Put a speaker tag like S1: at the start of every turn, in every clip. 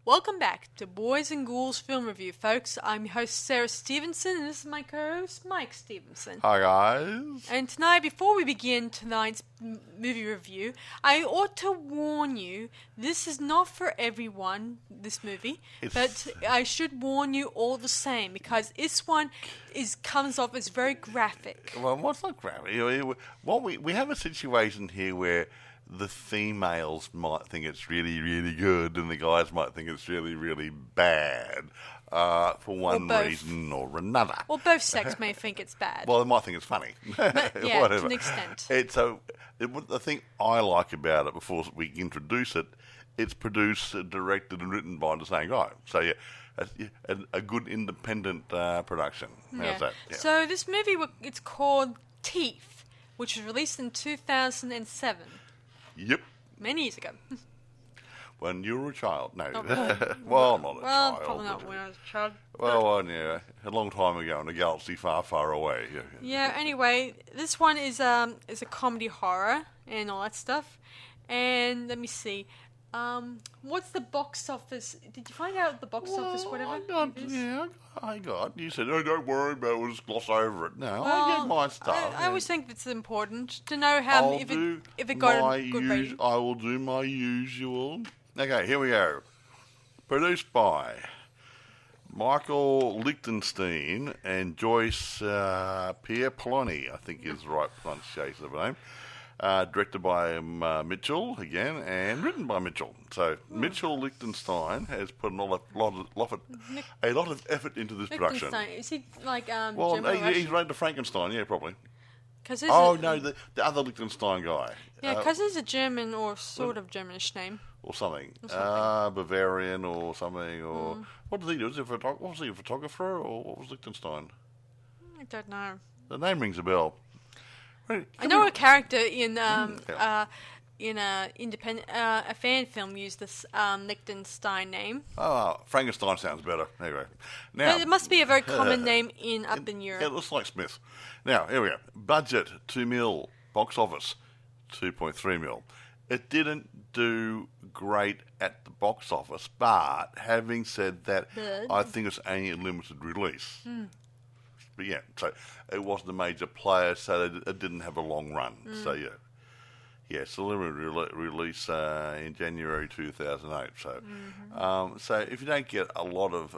S1: Welcome back to Boys and Ghouls Film Review, folks. I'm your host, Sarah Stephenson, and this is my co-host, Mike Stephenson.
S2: Hi, guys.
S1: And tonight, before we begin tonight's movie review, I ought to warn you, this is not for everyone, this movie, but I should warn you all the same, because this one comes off as very graphic.
S2: Well, what's not graphic? We have a situation here where the females might think it's really, really good, and the guys might think it's really, really bad for one reason or another.
S1: Well, both sex may think it's bad.
S2: Well, they might think it's funny.
S1: But, yeah,
S2: whatever.
S1: to an extent.
S2: The thing I like about it, before we introduce it, it's produced, directed, and written by the same guy. So, yeah, a good independent production. How's that? Yeah.
S1: So, this movie, it's called Teeth, which was released in 2007.
S2: Yep.
S1: Many years ago.
S2: When you were a child. No.
S1: Not
S2: well, not a child.
S1: Well, probably not when I was a child.
S2: Well, yeah, a long time ago in a galaxy far, far away.
S1: Yeah, anyway, this one is a comedy horror and all that stuff. And let me see. What's the box office? Did you find out the box office, whatever?
S2: I got. You said, oh, don't worry about it, we'll just gloss over it. No, I get my stuff.
S1: I always think it's important to know how if it got a good rating.
S2: I will do my usual. Okay, here we go. Produced by Michael Lichtenstein and Joyce Pierre-Poloni, I think is the right pronunciation of her name. Directed by Mitchell again, and written by Mitchell. So Mitchell Lichtenstein has put a lot of effort into this production.
S1: Is he like
S2: well, he's wrote the Frankenstein, yeah, probably.
S1: The
S2: other Lichtenstein guy.
S1: Yeah, because he's a German or sort of Germanish name.
S2: Or something. Bavarian or something. Or what did he do? Was he a photographer, or what was Lichtenstein?
S1: I don't know.
S2: The name rings a bell.
S1: I know a character in a fan film used this Lichtenstein name.
S2: Oh, Frankenstein sounds better. Anyway, now
S1: but it must be a very common name up in Europe.
S2: It looks like Smith. Now here we go. Budget $2 million, box office $2.3 million. It didn't do great at the box office, but having said that, I think it's only a limited release. But yeah, so it wasn't a major player, so it didn't have a long run. So yeah, it's a limited release in January 2008. So, so if you don't get a lot of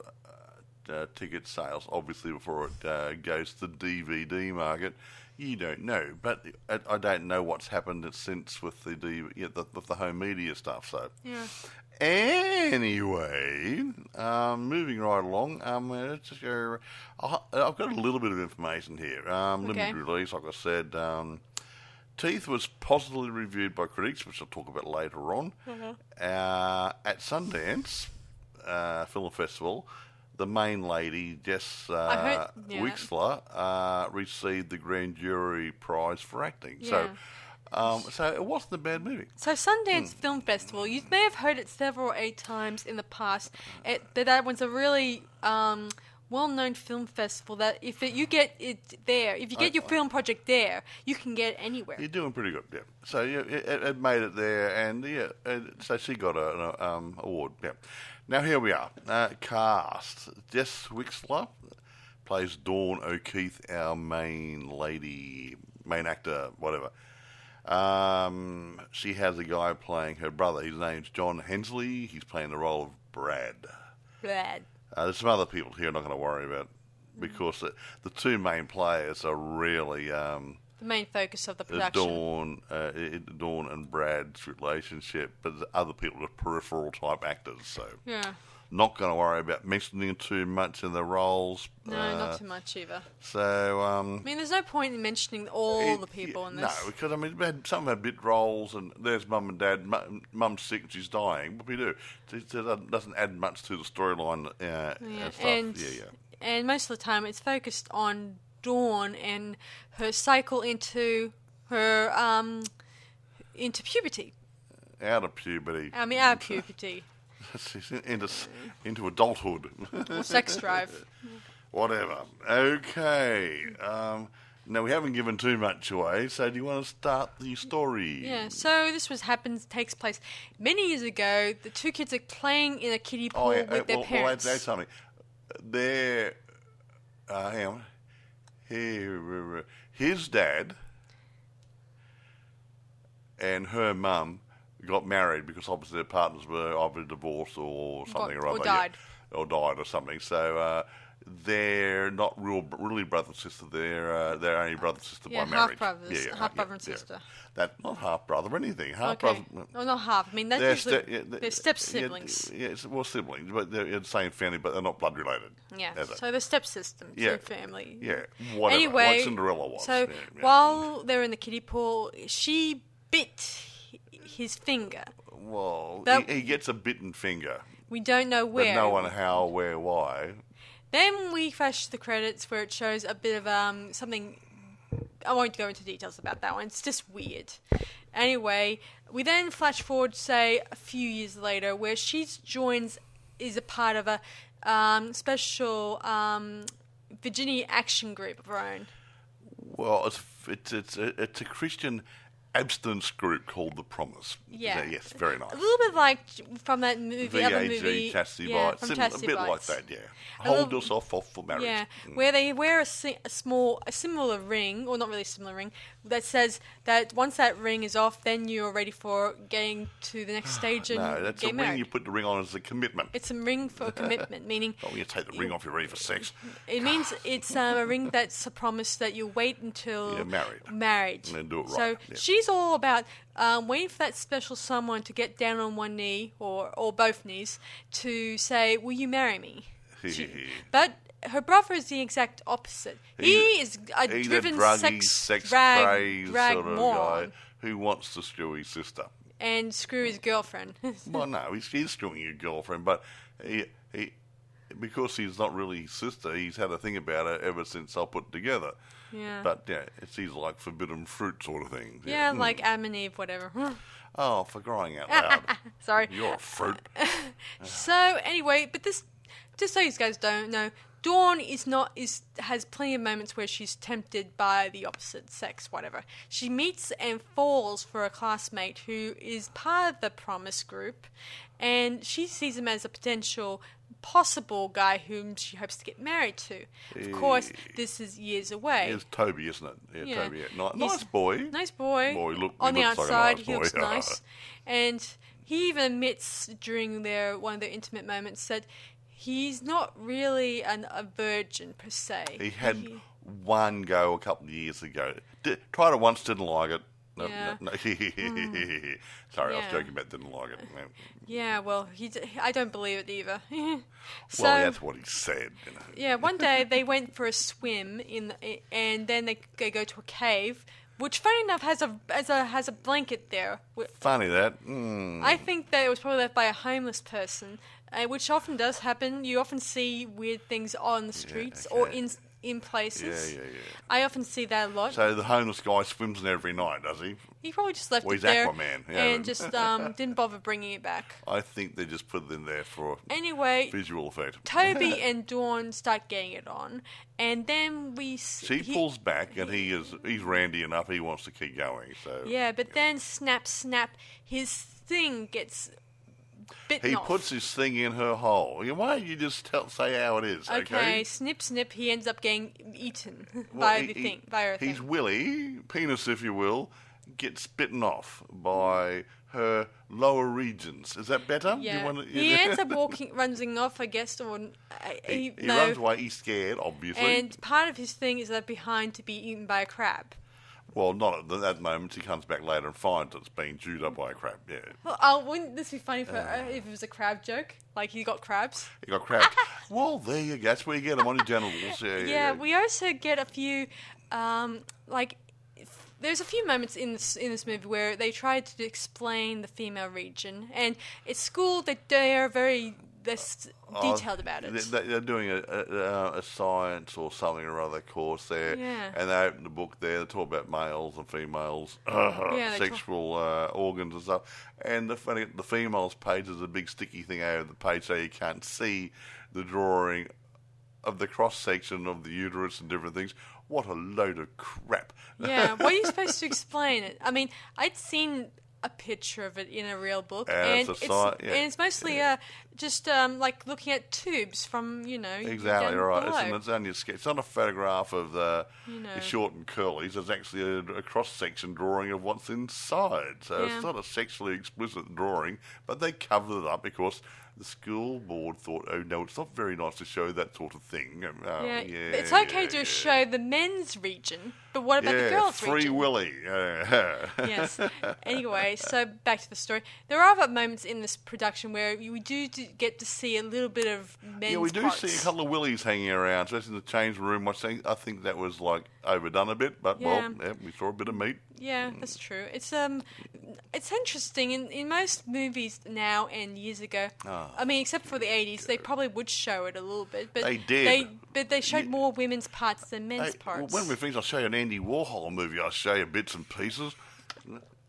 S2: ticket sales, obviously before it goes to the DVD market, you don't know. But I don't know what's happened since with the home media stuff. So
S1: yeah.
S2: Anyway, moving right along, let's just go. I've got a little bit of information here. Limited release, like I said. Teeth was positively reviewed by critics, which I'll talk about later on. At Sundance Film Festival, the main lady, Jess Weixler, received the Grand Jury Prize for acting. Yeah. So it wasn't a bad movie.
S1: So Sundance Film Festival, you may have heard it several or 8 times in the past. That one's a really well-known film festival. That if you get it there, if you get your film project there, you can get it anywhere.
S2: You're doing pretty good, yeah. So yeah, it made it there, and so she got an award. Yeah. Now here we are. Cast: Jess Weixler plays Dawn O'Keefe, our main actor, whatever. She has a guy playing her brother. His name's John Hensley. He's playing the role of Brad. There's some other people here I'm not going to worry about because the two main players are really
S1: the main focus of the production.
S2: Dawn and Brad's relationship, but the other people are peripheral type actors. So
S1: yeah.
S2: Not going to worry about mentioning too much in the roles.
S1: No, not too much either.
S2: So,
S1: I mean, there's no point in mentioning all the people in this.
S2: No, because, I mean, some have bit roles, and there's mum and dad. Mum's sick and she's dying. What do we do? It doesn't add much to the storyline and stuff.
S1: And most of the time, it's focused on Dawn and her cycle into her into puberty.
S2: Out of puberty.
S1: I mean, out of puberty.
S2: into adulthood.
S1: Or sex drive.
S2: Whatever. Okay. Now, we haven't given too much away, so do you want to start the story?
S1: Yeah, so this takes place many years ago. The two kids are playing in a kiddie pool with their parents.
S2: Well, that's something. They're, hang on. His dad and her mum got married because obviously their partners were either divorced or something or other.
S1: Or died.
S2: Yeah, or died or something. So they're not really brother and sister. They're only brother and sister by marriage.
S1: Half brother and sister.
S2: That's not half brother or anything. Half
S1: okay.
S2: brother.
S1: Oh, not half. I mean, that's usually they're step siblings.
S2: Well, siblings, but they're in the same family, but they're not blood related.
S1: Yeah. So they're step systems in family.
S2: Yeah. Whatever.
S1: Anyway,
S2: like Cinderella was.
S1: So while they're in the kiddie pool, she bit his finger.
S2: Well, he gets a bitten finger.
S1: We don't know where.
S2: But no one how, where, why.
S1: Then we flash to the credits where it shows a bit of something. I won't go into details about that one. It's just weird. Anyway, we then flash forward, say, a few years later, where she is a part of a special Virginia action group of her own.
S2: Well, it's a Christian abstinence group called The Promise.
S1: Yeah.
S2: Yes, very nice.
S1: A little bit like from that movie, other movie.
S2: Chastity
S1: Bites.
S2: A bit like that, yeah. Hold yourself off for marriage.
S1: Yeah, where they wear a similar ring, or not really a similar ring, that says that once that ring is off, then you're ready for getting to the next stage and
S2: no, that's
S1: get
S2: a
S1: married.
S2: ring you put the ring on as a commitment.
S1: It's a ring for commitment, meaning...
S2: Oh, when you take the ring off, you're ready for sex.
S1: It means it's a ring that's a promise that you'll wait until...
S2: You're married.
S1: And
S2: then do it right.
S1: So she's all about waiting for that special someone to get down on one knee, or both knees, to say, will you marry me? But her brother is the exact opposite. He's a driven sex drag
S2: sort of
S1: moron
S2: guy who wants to screw his sister.
S1: And screw his girlfriend.
S2: Well, no, he's screwing your girlfriend, but he because he's not really his sister, he's had a thing about her ever since I put it together.
S1: Yeah.
S2: But, he's like forbidden fruit sort of thing.
S1: Yeah, like Adam and Eve, whatever.
S2: Oh, for crying out loud.
S1: Sorry.
S2: You're a fruit.
S1: So, anyway, but this, just so you guys don't know, Dawn has plenty of moments where she's tempted by the opposite sex, whatever. She meets and falls for a classmate who is part of the Promise group, and she sees him as a potential possible guy whom she hopes to get married to. Of course, this is years away.
S2: It's Tobey, isn't it? Yeah, Tobey. Yeah. Nice boy.
S1: Nice boy.
S2: On
S1: the outside, he looks
S2: nice.
S1: nice. And he even admits during one of their intimate moments that he's not really a virgin per se.
S2: He had one go a couple of years ago. Tried it once, didn't like it. No. Sorry, I was joking about didn't like it.
S1: Yeah, well, I don't believe it either. So,
S2: well, that's what he said.
S1: Yeah, one day they went for a swim and then they go to a cave, which, funny enough, has a blanket there.
S2: Funny that.
S1: I think that it was probably left by a homeless person, which often does happen. You often see weird things on the streets or in places.
S2: Yeah.
S1: I often see that a lot.
S2: So the homeless guy swims in every night, does he?
S1: He probably just left
S2: he's
S1: it there
S2: Aquaman,
S1: and just didn't bother bringing it back.
S2: I think they just put it in there for visual effect.
S1: Tobey and Dawn start getting it on, and then
S2: she pulls back, and he's randy enough. He wants to keep going. So
S1: but then snap, his thing gets bitten off.
S2: He puts his thing in her hole. Why don't you just say how it is? Okay,
S1: snip. He ends up getting eaten by her thing.
S2: His willy, penis, if you will, gets bitten off by her lower regions. Is that better?
S1: Yeah. He ends up running off, I guess, or
S2: he runs away. He's scared, obviously.
S1: And part of his thing is left behind to be eaten by a crab.
S2: Well, not at that moment. He comes back later and finds it's being chewed up by a crab. Yeah.
S1: Well, wouldn't this be funny if it was a crab joke? Like he got crabs.
S2: He got crabs. Well, there you go. That's where you get them on your genitals. Yeah.
S1: We also get a few, there's a few moments in this movie where they try to explain the female region, and at school they are very detailed about it.
S2: They're doing a science or something or other course there, and they open the book there. They talk about males and females, sexual organs and stuff. And the females page is a big sticky thing over the page, so you can't see the drawing of the cross section of the uterus and different things. what a load of crap.
S1: Yeah, what are you supposed to explain it? I mean, I'd seen a picture of it in a real book, and it's mostly just like looking at tubes from,
S2: Exactly right. It's only a sketch. It's not a photograph of the short and curlies. It's actually a cross-section drawing of what's inside. So it's not a sexually explicit drawing, but they covered it up because the school board thought, oh no, it's not very nice to show that sort of thing.
S1: It's okay to show the men's region, but what about the girls' region?
S2: Free Willy.
S1: Yes. Anyway, so back to the story. There are other moments in this production where we do get to see a little bit of men's
S2: we do
S1: parts.
S2: see a couple of willies hanging around, especially in the change room. I think that was like overdone a bit, but we saw a bit of meat.
S1: Yeah, that's true. It's interesting. In most movies now and years ago, I mean, except for the 80s, they probably would show it a little bit. But
S2: they did.
S1: But they showed more women's parts than men's parts.
S2: Well, when we finish, I'll show you an Andy Warhol movie. I'll show you bits and pieces.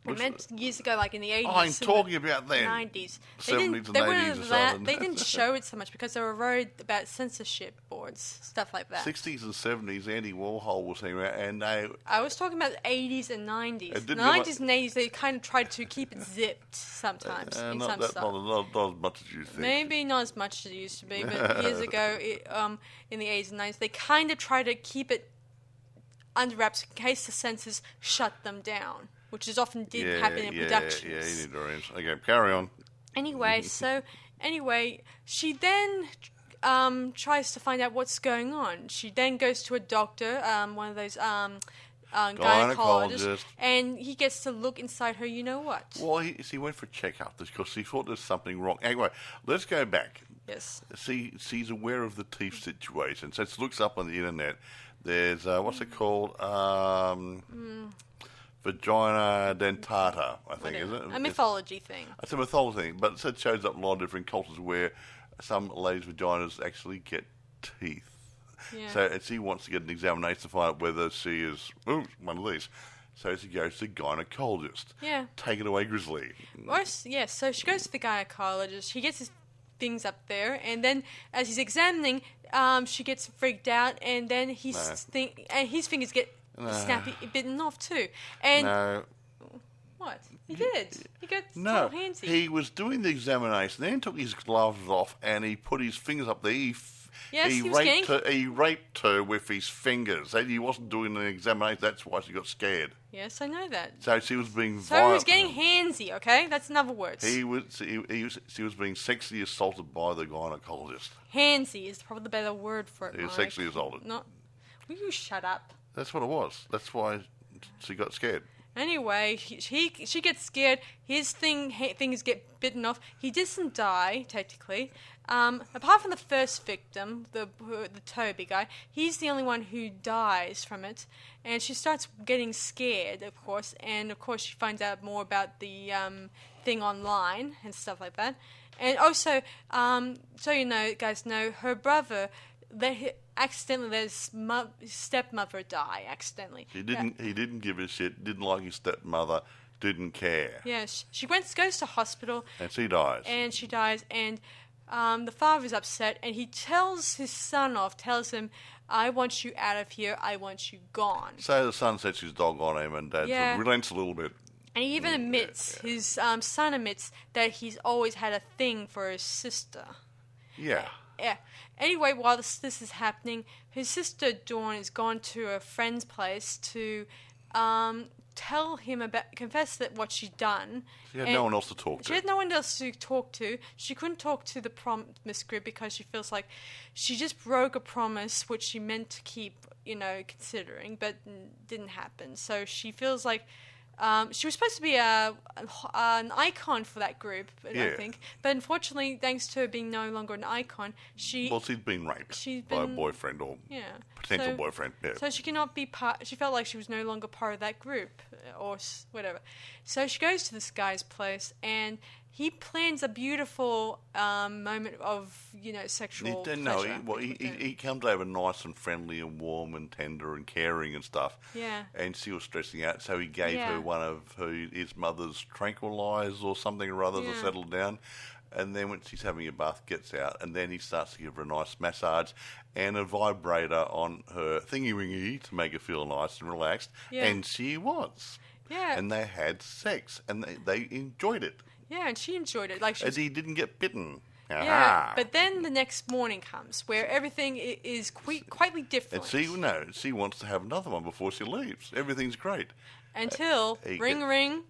S1: I meant years ago, like in the 80s.
S2: I'm talking about then.
S1: 90s.
S2: 70s and 80s or something.
S1: They didn't show it so much because they were worried about censorship boards, stuff like that.
S2: 60s and 70s, Andy Warhol was hanging around, and
S1: I was talking about the 80s and 90s. 90s and 80s, they kind of tried to keep it zipped sometimes in some stuff.
S2: Not as much as you think.
S1: Maybe not as much as it used to be, but years ago, in the 80s and 90s, they kind of tried to keep it under wraps in case the censors shut them down, which is often did happen in productions.
S2: Yeah, you need to arrange. Okay, carry on.
S1: Anyway, she then tries to find out what's going on. She then goes to a doctor, one of those gynecologists, and he gets to look inside her. You know what?
S2: Well, he went for a checkup because he thought there's something wrong. Anyway, let's go back.
S1: Yes.
S2: She's aware of the teeth situation, so she looks up on the internet. There's what's it called? Vagina dentata, I think, is it?
S1: A mythology thing.
S2: It's a mythology thing, but it shows up in a lot of different cultures where some ladies' vaginas actually get teeth.
S1: Yeah.
S2: So she wants to get an examination to find out whether she is one of these. So she goes to the gynecologist.
S1: Yeah.
S2: Take it away, Grisly.
S1: So she goes to the gynecologist. He gets his things up there, and then as he's examining, she gets freaked out, and then his fingers get snappy, bitten off too. And what? He did. He got all handsy.
S2: He was doing the examination, then took his gloves off, and he put his fingers up there. He raped her with his fingers. He wasn't doing an examination. That's why she got scared.
S1: Yes, I know that.
S2: So she was being violent.
S1: So he was getting handsy, okay? That's another word.
S2: She was being sexually assaulted by the gynecologist.
S1: Handsy is probably the better word for it,
S2: He was
S1: Mike.
S2: sexually assaulted.
S1: Will you shut up?
S2: That's what it was. That's why she got scared.
S1: Anyway, she gets scared. His fingers get bitten off. He doesn't die, technically. Apart from the first victim, the Tobey guy, he's the only one who dies from it. And she starts getting scared, of course. And, of course, she finds out more about the thing online and stuff like that. And also, so you know, guys know, her brother... accidentally, his stepmother die accidentally.
S2: He didn't give a shit. Didn't like his stepmother. Didn't care.
S1: Yeah, she goes to hospital.
S2: And she dies.
S1: And the father's upset, and he tells his son off. Tells him, "I want you out of here. I want you gone."
S2: So the son sets his dog on him, and Dad relents a little bit.
S1: And he even admits, his son admits that he's always had a thing for his sister.
S2: Yeah.
S1: Yeah. Anyway, while this is happening, his sister Dawn has gone to a friend's place to confess that what she'd done.
S2: She had no one else to talk to.
S1: She had no one else to talk to. She couldn't talk to the promise group because she feels like she just broke a promise which she meant to keep, considering, but didn't happen. So she feels like she was supposed to be an icon for that group, I think. But unfortunately, thanks to her being no longer an icon, she's
S2: been raped by a boyfriend or potential boyfriend. Yeah.
S1: So she cannot be part. She felt like she was no longer part of that group or whatever. So she goes to this guy's place, and he plans a beautiful moment of, sexual pleasure.
S2: He comes over nice and friendly and warm and tender and caring and stuff.
S1: Yeah.
S2: And she was stressing out, so he gave her one of his mother's tranquilizers or something or other to settle down. And then when she's having a bath, gets out, and then he starts to give her a nice massage and a vibrator on her thingy-wingy to make her feel nice and relaxed.
S1: Yeah.
S2: And she was.
S1: Yeah.
S2: And they had sex, and they enjoyed it.
S1: Yeah, and she enjoyed it. Like
S2: As he didn't get bitten.
S1: Yeah, but then the next morning comes where everything is quite different.
S2: And she wants to have another one before she leaves. Everything's great.
S1: Until ring,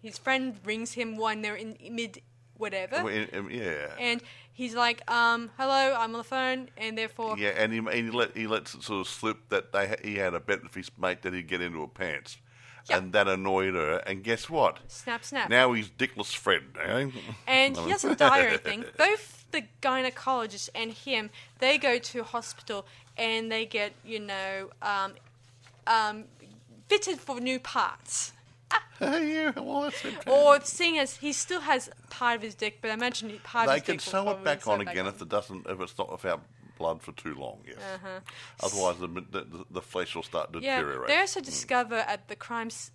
S1: his friend rings him when they're in mid whatever.
S2: Yeah.
S1: And he's like, hello, I'm on the phone, and therefore...
S2: Yeah, and he lets it sort of slip that he had a bet with his mate that he'd get into her pants. Yep. And that annoyed her, and guess what?
S1: Snap, snap.
S2: Now he's Dickless Fred, eh?
S1: And he doesn't die or anything. Both the gynecologist and him, they go to a hospital, and they get, fitted for new parts.
S2: Yeah, well, that's it.
S1: Or seeing as he still has part of his dick, but I imagine part of his dick
S2: they can sew it back on again if it's not without blood for too long. Yes. Otherwise, the flesh will start to deteriorate.
S1: They also discover at the crimes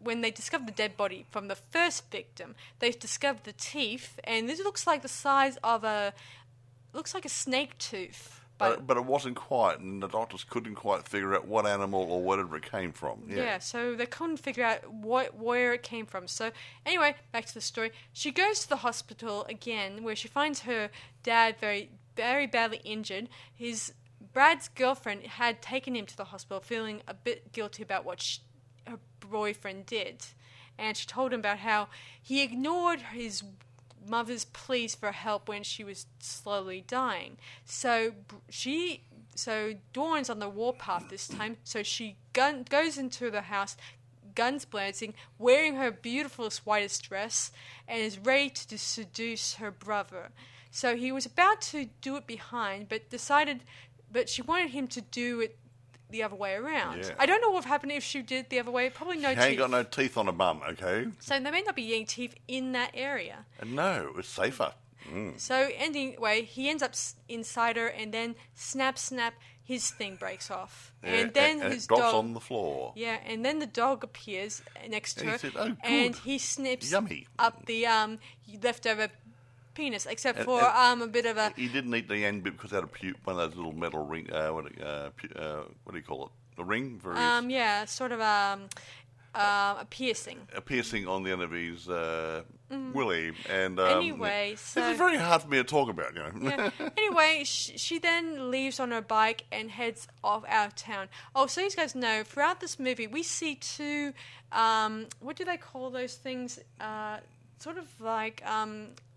S1: when they discover the dead body from the first victim. They discover the teeth, and this looks like the size of a snake tooth.
S2: But it wasn't quite, and the doctors couldn't quite figure out what animal or whatever it came from.
S1: Yeah, so they couldn't figure out where it came from. So anyway, back to the story. She goes to the hospital again, where she finds her dad very, very badly injured. Brad's girlfriend had taken him to the hospital, feeling a bit guilty about what her boyfriend did, and she told him about how he ignored his mother's pleas for help when she was slowly dying. So Dawn's on the warpath this time. So she goes into the house, guns blazing, wearing her beautifulest whitest dress, and is ready to seduce her brother. So he was about to do it behind, but she wanted him to do it the other way around.
S2: Yeah.
S1: I don't know what would happen if she did it the other way. Probably no teeth.
S2: She ain't got no teeth on her bum, okay?
S1: So there may not be any teeth in that area.
S2: No, it's safer.
S1: So anyway, he ends up inside her, and then snap, his thing breaks off.
S2: Yeah,
S1: and then
S2: and
S1: his
S2: it drops
S1: dog...
S2: on the floor.
S1: Yeah, and then the dog appears next to her.
S2: Said, "Oh, good.
S1: And he snips
S2: Yummy.
S1: up the leftover penis, except for a bit of a...
S2: He didn't eat the end bit because it had one of those little metal ring... what do you call it? A ring?
S1: Yeah, sort of a piercing.
S2: A piercing on the end of his willy. And,
S1: anyway, so...
S2: This is very hard for me to talk about,
S1: Yeah. Anyway, she then leaves on her bike and heads off out of town. Oh, so you guys know, throughout this movie, we see two... what do they call those things?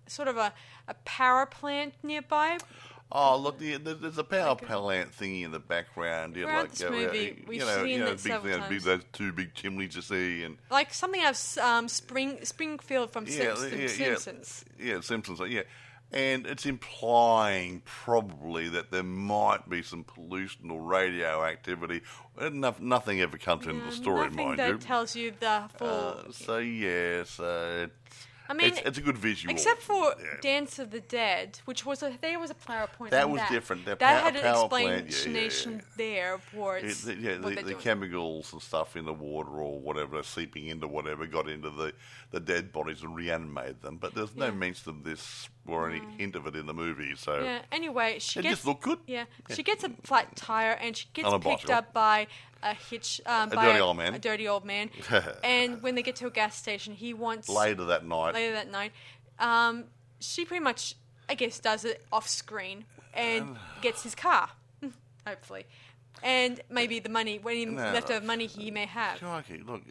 S1: Sort of a power plant nearby.
S2: Oh, look, there's a power plant thingy in the background.
S1: Throughout this movie, we've seen it several times.
S2: Those two big chimneys you see. And
S1: like something out of Springfield from Simpsons.
S2: Yeah, Simpsons, yeah. And it's implying probably that there might be some pollution or radioactivity. Nothing ever comes into the story, mind you.
S1: Nothing that tells you the full... I mean,
S2: it's a good visual.
S1: Except for Dance of the Dead, which was a power point.
S2: That was different.
S1: That had an explanation there for
S2: the chemicals and stuff in the water or whatever, sleeping into whatever, got into the dead bodies and reanimated them. But there's no mention of this or any hint of it in the movie. So
S1: anyway,
S2: it just looked good.
S1: Yeah, she gets a flat tire and she gets picked up by a dirty old man. And when they get to a gas station, he wants
S2: later that night,
S1: she pretty much, I guess, does it off screen and gets his car, hopefully, and maybe the money, leftover money he may have.
S2: Okay, look.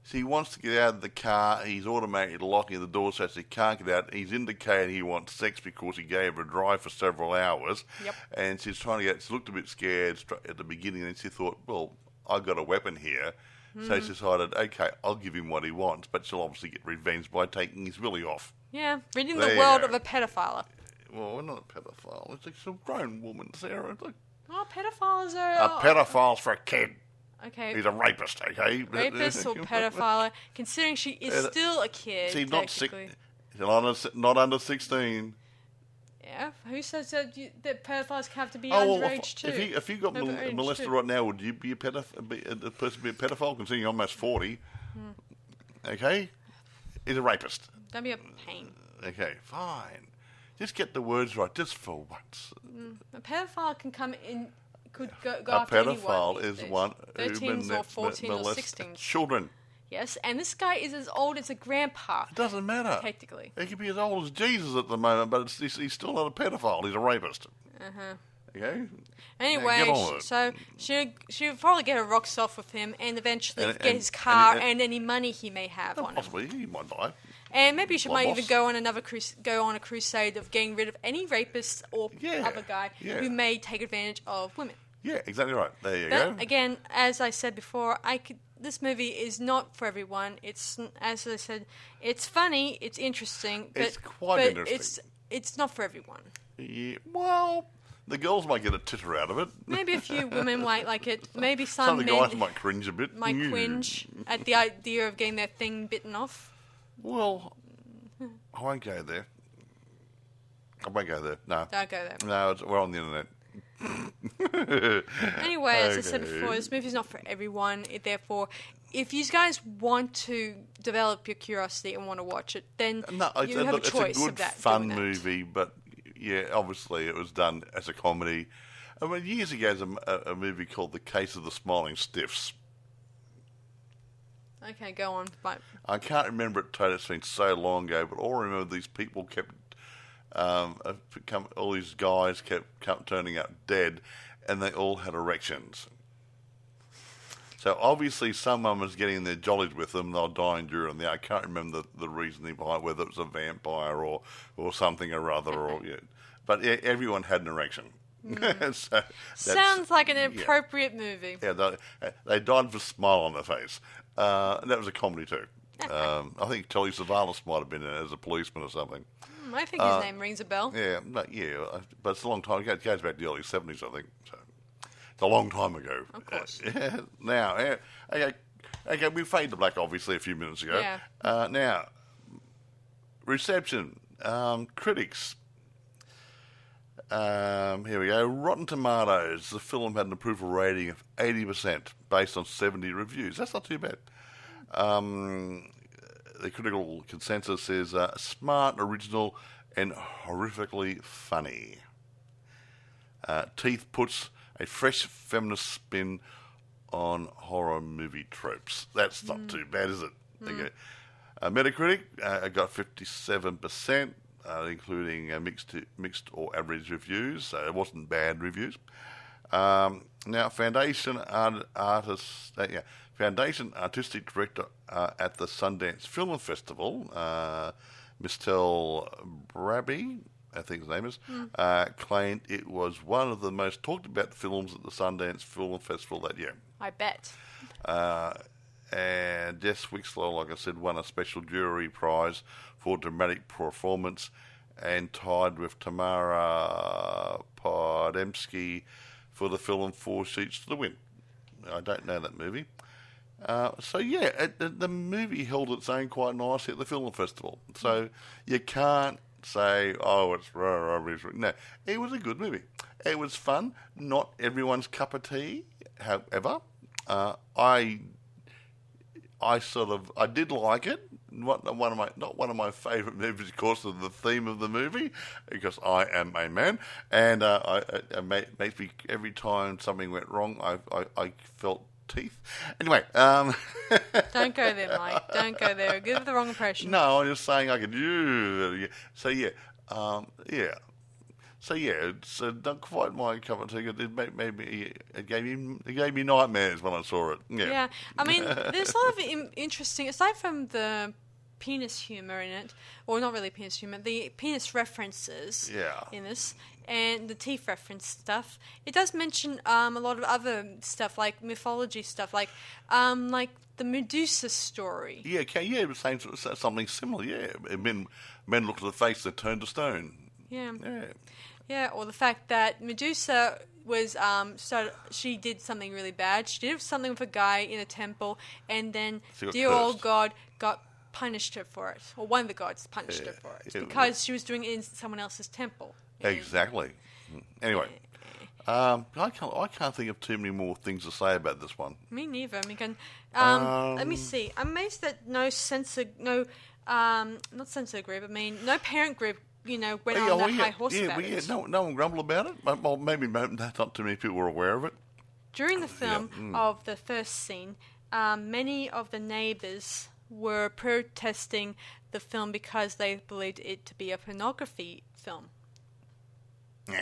S2: So he wants to get out of the car. He's automatically locking the door so he can't get out. He's indicating he wants sex because he gave her a drive for several hours.
S1: Yep.
S2: And she's trying to she looked a bit scared at the beginning, and she thought, well, I've got a weapon here. So she decided, okay, I'll give him what he wants, but she'll obviously get revenge by taking his willy off.
S1: Yeah, ridding the world of a pedophile.
S2: Well, we're not a pedophile. It's like some grown woman, Sarah.
S1: Oh, pedophiles are...
S2: A pedophile's for a kid.
S1: Okay.
S2: He's a rapist, okay?
S1: Rapist or pedophile, considering she is still a kid.
S2: She's not under 16.
S1: Yeah, who says that pedophiles have to be underage too?
S2: If you got molested right now, would you be a person be a pedophile, considering you're almost 40? Okay? He's a rapist.
S1: Don't be a pain.
S2: Okay, fine. Just get the words right, just for once.
S1: A pedophile can come in, could go
S2: A
S1: after anyone.
S2: pedophile is one who
S1: 13s or 14 or
S2: molests
S1: 16s.
S2: children.
S1: Yes, and this guy is as old as a grandpa.
S2: It doesn't matter.
S1: Technically.
S2: He could be as old as Jesus at the moment, but he's still not a pedophile. He's a rapist.
S1: Uh-huh.
S2: Okay?
S1: Anyway, so she'll probably get her rocks off with him and eventually get his car and any money he may have on him.
S2: Possibly, he might die.
S1: And maybe she might
S2: boss.
S1: even go on a crusade of getting rid of any rapist or other guy who may take advantage of women.
S2: Yeah, exactly right. There you
S1: But
S2: go.
S1: again, as I said before, this movie is not for everyone. It's, as I said, it's funny, it's interesting, but
S2: It's quite interesting.
S1: It's not for everyone.
S2: Yeah, well, the girls might get a titter out of it.
S1: Maybe a few women might like it. Maybe
S2: Some
S1: some
S2: of the
S1: men
S2: guys might cringe a bit.
S1: might cringe at the idea of getting their thing bitten off.
S2: Well, I won't go there. No.
S1: Don't go there.
S2: No, we're on the internet.
S1: Anyway, as I said before, this movie's not for everyone. Therefore, if you guys want to develop your curiosity and want to watch it, then you have a choice
S2: it's a good,
S1: of that.
S2: fun movie, but yeah, obviously it was done as a comedy. I mean, years ago, there was a movie called The Case of the Smiling Stiffs.
S1: Okay, go on. But
S2: I can't remember it totally. It's been so long ago, but all I remember these people kept, all these guys kept turning up dead, and they all had erections. So obviously someone was getting their jollies with them, they were dying during the. I can't remember the reasoning behind it, whether it was a vampire or something or other, but yeah, everyone had an erection. So
S1: sounds like an appropriate movie.
S2: Yeah, they died with a smile on their face. And that was a comedy too. I think Telly Savalas might have been in it as a policeman or something.
S1: I think his name rings a bell.
S2: Yeah, but it's a long time ago. It goes back to the early 70s, I think. So it's a long time ago.
S1: Of course.
S2: Now, okay, we faded to black obviously a few minutes ago.
S1: Yeah.
S2: Now, reception, critics. Here we go. Rotten Tomatoes. The film had an approval rating of 80% based on 70 reviews. That's not too bad. The critical consensus is smart, original, and horrifically funny. Teeth puts a fresh feminist spin on horror movie tropes. That's not too bad, is it? Okay. Metacritic got 57%. Including mixed or average reviews, so it wasn't bad reviews. Now, Foundation Artistic Director at the Sundance Film Festival, Mistel Brabby, I think his name is, claimed it was one of the most talked about films at the Sundance Film Festival that year.
S1: I bet.
S2: And Jess Weixler, like I said, won a special jury prize for dramatic performance and tied with Tamara Podemsky for the film Four Sheets to the Wind. I don't know that movie. The movie held its own quite nicely at the film festival. So you can't say, oh, it's rubbish. No, it was a good movie. It was fun. Not everyone's cup of tea. However, I did like it. Not one of my favourite movies, of course, of the theme of the movie, because I am a man, and it makes me, every time something went wrong, I felt teeth. Anyway,
S1: Don't go there, Mike. Don't go there. Give the wrong impression.
S2: No, I'm just saying I could. It's not quite my cup of tea. It gave me nightmares when I saw it.
S1: Yeah. I mean, there's a lot of interesting, aside from the penis humor in it, or not really penis humor, the penis references in this, and the teeth reference stuff. It does mention a lot of other stuff, like mythology stuff, like the Medusa story.
S2: Yeah, it was saying something similar. Yeah, men looked at the face that turned to stone.
S1: Yeah, or the fact that Medusa was she did something really bad. She did something with a guy in a temple, and then dear old God got punished her for it, or one of the gods punished her for it because she was doing it in someone else's temple.
S2: Exactly. Anyway, I can't think of too many more things to say about this one.
S1: Me neither. I mean, let me see. I'm amazed that no not sensitive group. I mean, no parent group, went on that high horse about it.
S2: No one grumbled about it. Well, maybe not too many people were aware of it.
S1: During the film of the first scene, many of the neighbours were protesting the film because they believed it to be a pornography film.
S2: Nah.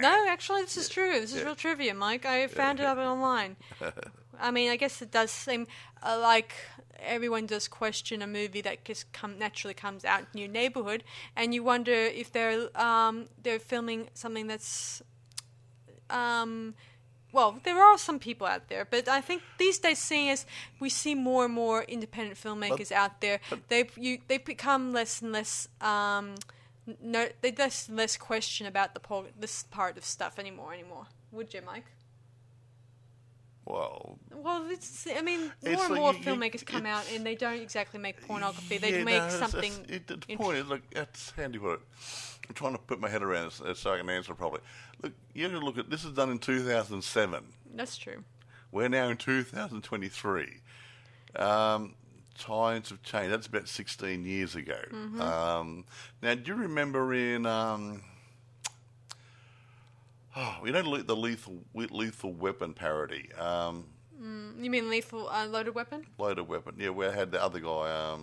S1: No, actually, this is true. This is real trivia, Mike. I found it up online. I mean, I guess it does seem like everyone does question a movie that just naturally comes out in your neighborhood, and you wonder if they're filming something that's well, there are some people out there, but I think these days, seeing as we see more and more independent filmmakers out there, they become less and less. There's less question about this part of stuff anymore. Would you, Mike?
S2: Well,
S1: it's. I mean, more and more filmmakers come out, and they don't exactly make pornography. They make something.
S2: The point is, look, that's handy for it. I'm trying to put my head around this so I can answer properly. Look, you have to look at this is done in 2007.
S1: That's true.
S2: We're now in 2023. Times have changed. That's about 16 years ago. Mm-hmm. Now, do you remember in the Lethal Weapon parody?
S1: You mean Lethal Loaded Weapon?
S2: Loaded Weapon. Yeah, where I had the other guy,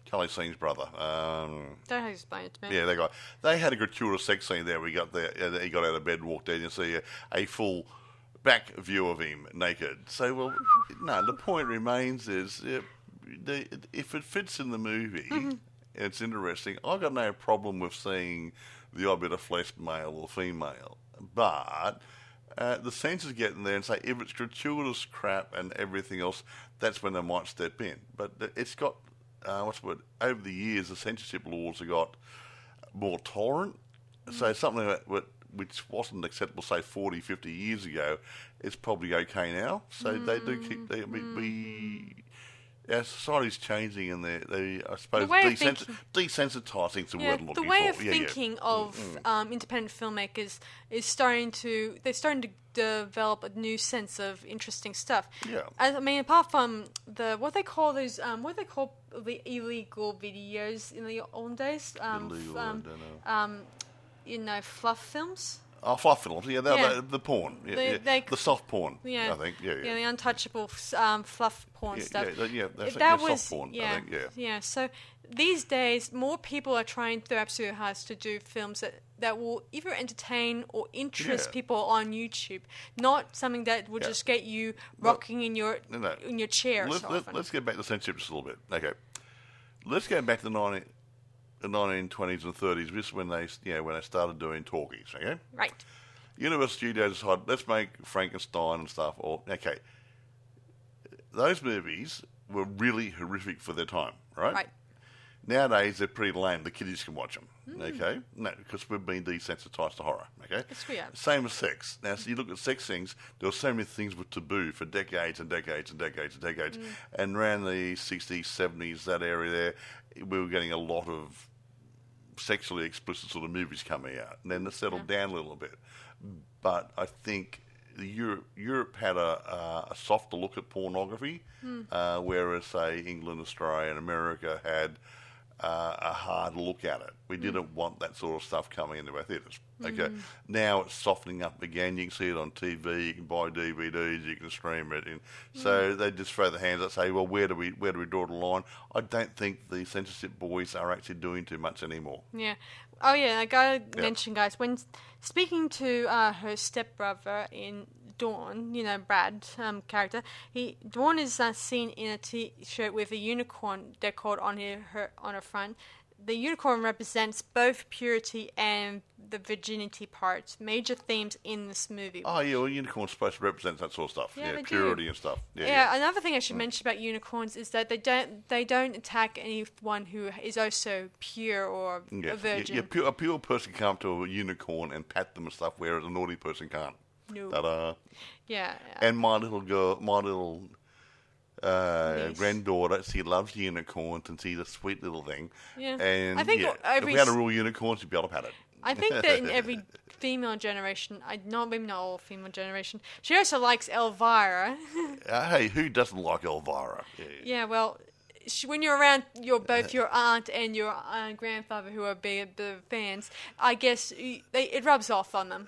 S2: Charlie Sheen's brother.
S1: Don't have to explain it to me.
S2: Yeah, that guy. They had a gratuitous sex scene there. He got out of bed and walked in, and you see a full back view of him naked. So, well, no, the point remains is if it fits in the movie, it's interesting. I've got no problem with seeing the odd bit of flesh, male or female. But the censors get in there and say, if it's gratuitous crap and everything else, that's when they might step in. But it's got, over the years, the censorship laws have got more tolerant. So something which wasn't acceptable, say, 40, 50 years ago, is probably okay now. So they do keep... Our society's changing, and they I suppose, desensitising is the word I'm looking for.
S1: The way of thinking of independent filmmakers is starting to develop a new sense of interesting stuff.
S2: Yeah.
S1: I mean, apart from the illegal videos in the old days.
S2: I don't know.
S1: Fluff films.
S2: Oh, fluff films, the porn, the soft porn, I think,
S1: the untouchable fluff porn stuff.
S2: That's soft porn, I think,
S1: Yeah, so these days, more people are trying their absolute hardest to do films that will either entertain or interest people on YouTube, not something that will just get you rocking in your chair.
S2: Let's get back to censorship just a little bit. Okay, let's go back to the 1920s and 30s. This is when they started doing talkies. Okay,
S1: right.
S2: Universal Studios decided, let's make Frankenstein and stuff. Okay, those movies were really horrific for their time, right?
S1: Right.
S2: Nowadays they're pretty lame. The kiddies can watch them. Okay, no, because we've been desensitised to horror. Okay,
S1: yes, we have.
S2: Same with sex. Now, so you look at sex things. There were so many things were taboo for decades and decades and decades and decades. And around the 60s, 70s, that area there, we were getting a lot of sexually explicit sort of movies coming out, and then it settled down a little bit. But I think Europe had a softer look at pornography, whereas, say, England, Australia, and America had a hard look at it. We didn't want that sort of stuff coming into our theatres. Okay, now it's softening up again. You can see it on TV. You can buy DVDs. You can stream it. And so they just throw their hands up and say, "Well, where do we draw the line?" I don't think the censorship boys are actually doing too much anymore.
S1: Yeah. Oh yeah. I gotta mention, guys, when speaking to her stepbrother in Dawn, Brad's character, Dawn is seen in a T-shirt with a unicorn decorated on her front. The unicorn represents both purity and the virginity parts, major themes in this movie.
S2: Oh yeah, well, unicorn's supposed to represent that sort of stuff. Yeah, purity and stuff.
S1: Yeah. Another thing I should mention about unicorns is that they don't attack anyone who is also pure or a virgin.
S2: Yeah, a pure person can come to a unicorn and pat them and stuff, whereas a naughty person can't.
S1: No.
S2: Ta-da.
S1: Yeah.
S2: And my little granddaughter, she loves unicorns and she's a sweet little thing. Yeah. And I think if we had a real unicorn, she'd be able to pat it.
S1: I think that in every female generation, maybe not all female generation, she also likes Elvira.
S2: Hey, who doesn't like Elvira?
S1: Yeah, well, when you're around both your aunt and your grandfather who are big fans, I guess it rubs off on them.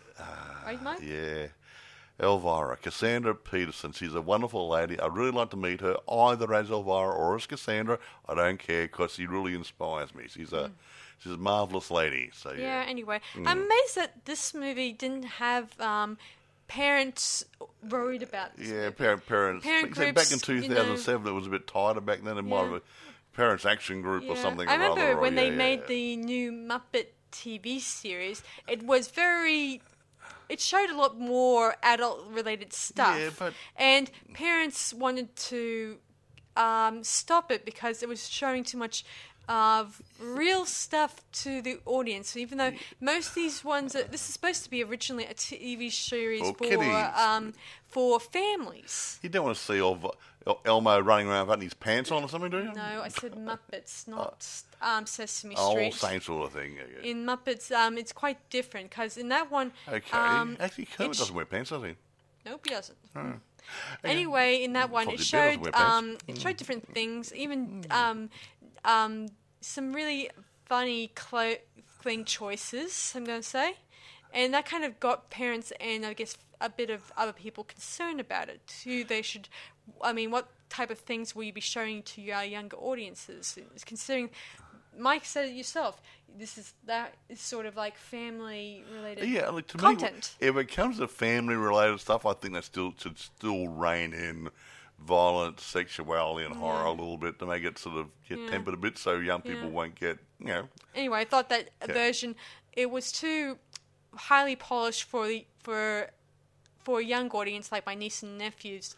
S1: Right, Mike?
S2: Yeah. Elvira, Cassandra Peterson. She's a wonderful lady. I'd really like to meet her either as Elvira or as Cassandra. I don't care because she really inspires me. She's a marvellous lady. So
S1: yeah. Anyway, I'm amazed that this movie didn't have parents worried about this.
S2: Yeah,
S1: movie.
S2: parents.
S1: Groups,
S2: back in 2007, it was a bit tighter back then. It might have a parents' action group or something.
S1: I remember when they made the new Muppet TV series. It was very. It showed a lot more adult-related stuff, and parents wanted to stop it because it was showing too much of real stuff to the audience. Even though most of these ones, this is supposed to be originally a TV series for families.
S2: You don't want to see Elmo running around putting his pants on or something, do you?
S1: No, I said Muppets, not Sesame
S2: Oh,
S1: Street.
S2: same sort of thing. Yeah.
S1: In Muppets, it's quite different because in that one,
S2: Okay. Actually, Kermit doesn't wear pants, does he?
S1: Nope, he doesn't.
S2: Oh.
S1: Anyway, in that one, it showed different things, even some really funny clothing choices, I'm going to say, and that kind of got parents and I guess a bit of other people concerned about it. What type of things will you be showing to your younger audiences? Considering, Mike said it yourself, that is sort of like family-related content.
S2: Me, if it comes to family-related stuff, I think that should still rein in violence, sexuality, and horror a little bit to make it sort of tempered a bit, so young people won't get
S1: Anyway, I thought that version it was too highly polished for a young audience like my niece and nephew's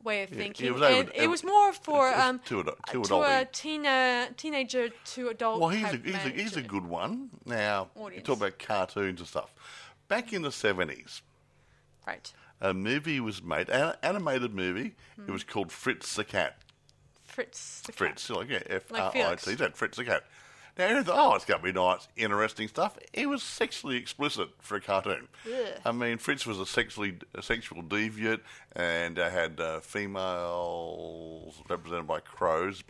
S1: way of thinking. It was more for a teenager to adult.
S2: Well, here's a good one. Now, you talk about cartoons and stuff. Back in the 70s,
S1: right?
S2: A movie was made, an animated movie. It was called Fritz the Cat.
S1: Fritz the Cat.
S2: Fritz,
S1: like
S2: F-R-I-T-Z, Fritz the Cat. Now, you thought, it's going to be nice, interesting stuff. It was sexually explicit for a cartoon.
S1: Ugh.
S2: I mean, Fritz was a sexual deviant and had females represented by crows,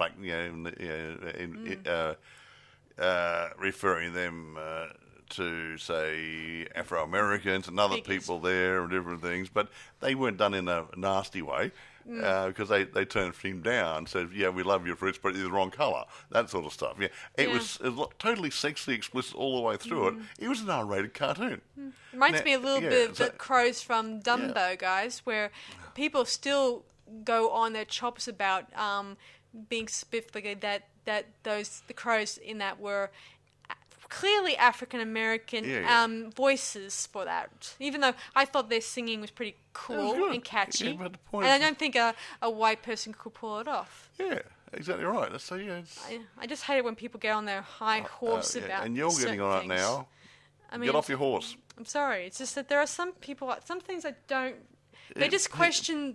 S2: referring them to, say, Afro-Americans and other people there and different things. But they weren't done in a nasty way. Because they turned him down, said, "Yeah, we love you, Fritz, but you're the wrong colour." That sort of stuff. Yeah, it was totally sexually explicit all the way through it. It was an R-rated cartoon.
S1: Reminds me a little bit of the crows from Dumbo, guys, where people still go on their chops about being specific that the crows in that were clearly African American voices for that. Even though I thought their singing was pretty cool and catchy, and I don't think a white person could pull it off.
S2: Yeah, exactly right. So
S1: I just hate it when people get on their high horse about.
S2: And you're getting on it now. Get off your horse.
S1: I'm sorry. It's just that there are some people, some things I don't. They just question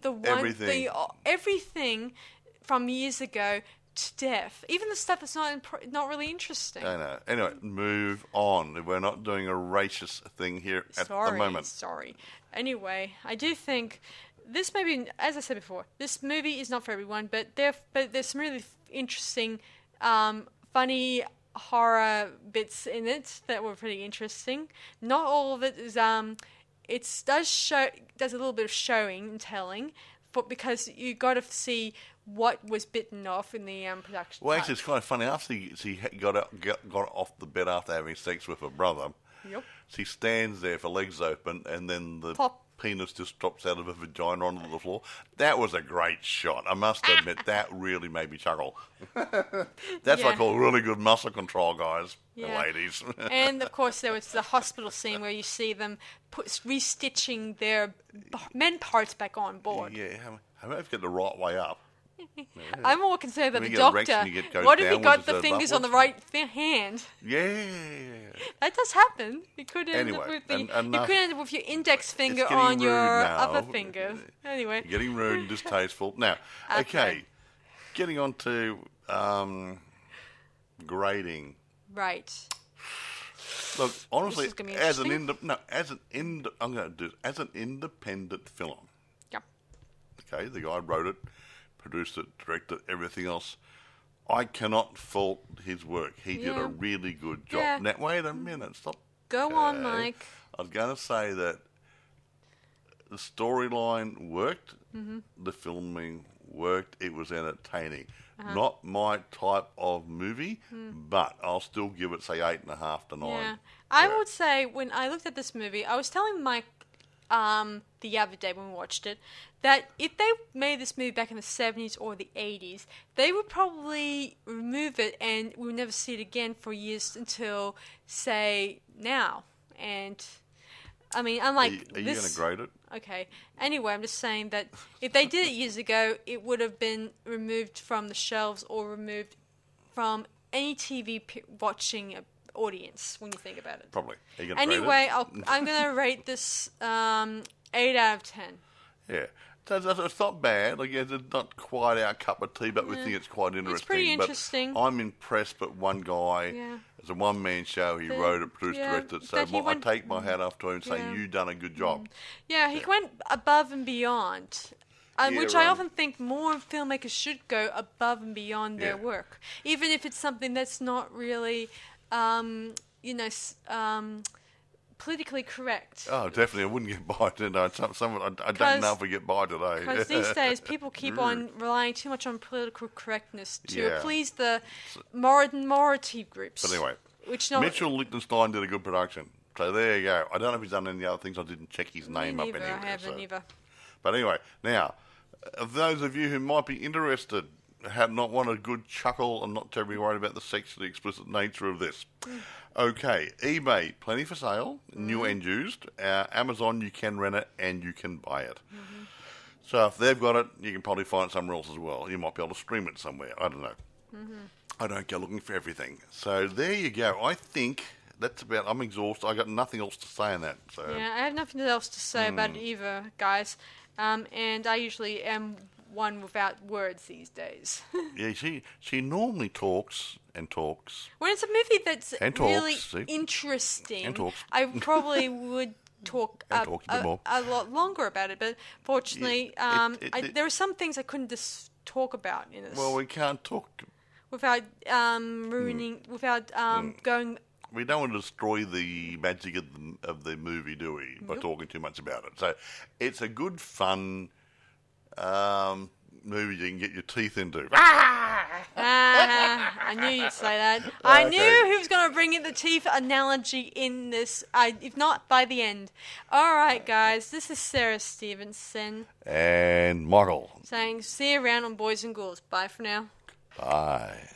S1: everything from years ago to death. Even the stuff that's not really interesting.
S2: I know. Anyway, move on. We're not doing a racist thing here at the moment.
S1: Sorry. Anyway, I do think this maybe, as I said before, this movie is not for everyone, but there's some really interesting, funny horror bits in it that were pretty interesting. Not all of it is. It does a little bit of showing and telling, because you got to see what was bitten off in the production.
S2: Well, actually, it's kind of funny. After she got off the bed after having sex with her brother, she stands there with her legs open, and then the penis just drops out of her vagina onto the floor. That was a great shot. I must admit, that really made me chuckle. That's what I call really good muscle control, guys and ladies.
S1: And, of course, there was the hospital scene where you see them restitching their men parts back on board.
S2: Yeah, I hope to get the right way up.
S1: I'm more concerned about the doctor. What if he got the fingers on the right hand?
S2: Yeah.
S1: That does happen. You could end up with your index finger on your other finger. Anyway.
S2: Getting rude and distasteful. Now, okay. Getting on to grading.
S1: Right.
S2: Look, honestly, as an independent film.
S1: Yep.
S2: Okay, the guy wrote it, produced it, directed it, everything else. I cannot fault his work. He did a really good job.
S1: Yeah.
S2: Now, wait a minute. Stop.
S1: Go on, Mike.
S2: I was going to say that the storyline worked.
S1: Mm-hmm.
S2: The filming worked. It was entertaining. Not my type of movie, but I'll still give it, say, 8.5 to 9.
S1: Yeah. I would say when I looked at this movie, I was telling Mike the other day when we watched it, that if they made this movie back in the 70s or the 80s, they would probably remove it and we would never see it again for years until, say, now. And, I mean, unlike
S2: Are you
S1: this...
S2: going to grade it?
S1: Okay. Anyway, I'm just saying that if they did it years ago, it would have been removed from the shelves or removed from any TV watching audience when you think about it.
S2: Probably. Are you gonna
S1: Anyway,
S2: grade it?
S1: I'm going to rate this 8 out of 10.
S2: Yeah. It's not bad. Like, it's not quite our cup of tea, but we think it's quite interesting.
S1: It's pretty interesting.
S2: But I'm impressed that one guy, it's a one-man show, he wrote it, produced, directed, so I take my hat off to him saying, you've done a good job.
S1: Yeah, he went above and beyond, which I often think more filmmakers should go above and beyond their work, even if it's something that's not really, politically correct.
S2: Oh, definitely. I wouldn't get by today. I don't know if we get by today.
S1: Because these days, people keep on relying too much on political correctness to please the minority groups.
S2: But anyway,
S1: Mitchell
S2: Lichtenstein did a good production. So there you go. I don't know if he's done any other things. I didn't check his name up anywhere.
S1: I haven't either.
S2: But anyway, now, of those of you who might be interested, not want a good chuckle and not terribly worried about the sexually explicit nature of this. Okay, eBay, plenty for sale, new and used. Amazon, you can rent it and you can buy it. So if they've got it, you can probably find it somewhere else as well. You might be able to stream it somewhere. I don't know. I don't go looking for everything. So there you go. I think that's about... I'm exhausted. I got nothing else to say on that. So
S1: yeah, I have nothing else to say about it either, guys. And I usually am one without words these days.
S2: Yeah, she normally talks and talks.
S1: When it's a movie that's really
S2: talks,
S1: interesting,
S2: and talks.
S1: I probably would talk a lot longer about it. But fortunately, there are some things I couldn't just talk about in this.
S2: Well, we can't talk
S1: without ruining, without going.
S2: We don't want to destroy the magic of the movie, do we? By talking too much about it. So it's a good, fun movie you can get your teeth into.
S1: I knew you'd say that. I knew he was going to bring in the teeth analogy in this, if not by the end. All right, guys, this is Sarah Stephenson.
S2: And Michael.
S1: Saying, see you around on Boys and Ghouls. Bye for now.
S2: Bye.